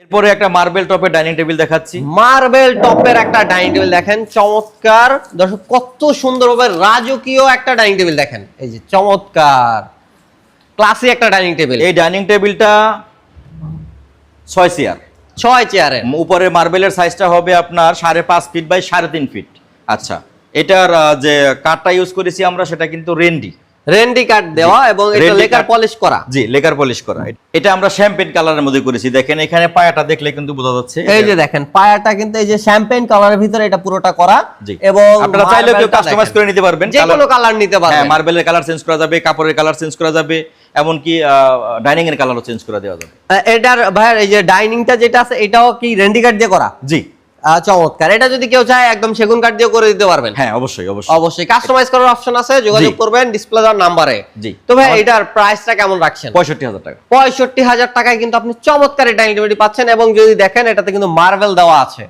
এরপরে একটা মার্বেল টপের ডাইনিং টেবিল দেখাচ্ছি। মার্বেল টপের একটা ডাইনিং টেবিল দেখেন, চমৎকার দর্শক, কত সুন্দরভাবে রাজকীয় একটা ডাইনিং টেবিল দেখেন, এই যে চমৎকার ক্লাসি একটা ডাইনিং টেবিল। এই ডাইনিং টেবিলটা 6 চেয়ার, 6 চেয়ারের। উপরে মার্বেলের সাইজটা হবে আপনার 5.5 ফিট বাই 3.5 ফিট। আচ্ছা, এটার যে কাঠটা ইউজ করেছি আমরা সেটা কিন্তু রেন্ডি কাঠ দেওয়া এবং এটা লেকার পলিশ করা। জি, লেকার পলিশ করা। এটা আমরা শ্যাম্পেন কালারের মধ্যে করেছি। দেখেন এখানে পায়াটা দেখলে কিন্তু বোঝা যাচ্ছে, এই যে দেখেন পায়াটা কিন্তু এই যে শ্যাম্পেন কালারের ভিতরে এটা পুরোটা করা। জি, এবং আপনারা চাইলে কেউ কাস্টমাইজ করে নিতে পারবেন, যে কোনো কালার নিতে পারবেন। হ্যাঁ, মার্বেলের কালার চেঞ্জ করা যাবে, কাপড়ের কালার চেঞ্জ করা যাবে, এমনকি ডাইনিং এর কালারও চেঞ্জ করে দেওয়া যাবে। এটার ভাই এই যে ডাইনিংটা যেটা আছে এটাও কি রেন্ডি কাঠ দিয়ে করা? জি, চমৎকার। এটা যদি কেউ চায় একদম সেগুন কাঠ দিয়ে করে দিতে পারবেন। হ্যাঁ, অবশ্যই অবশ্যই অবশ্যই কাস্টমাইজ করার অপশন আছে, যোগাযোগ করবেন ডিসপ্লে দেওয়ার নম্বরে। জি। তো ভাই এটার প্রাইসটা কেমন রাখছেন? 65,000 টাকা। 65,000 টাকায় কিন্তু আপনি চমৎকার এই ডাইনিং টেবিলটি পাচ্ছেন, এবং যদি দেখেন এটাতে কিন্তু মার্বেল দেওয়া আছে।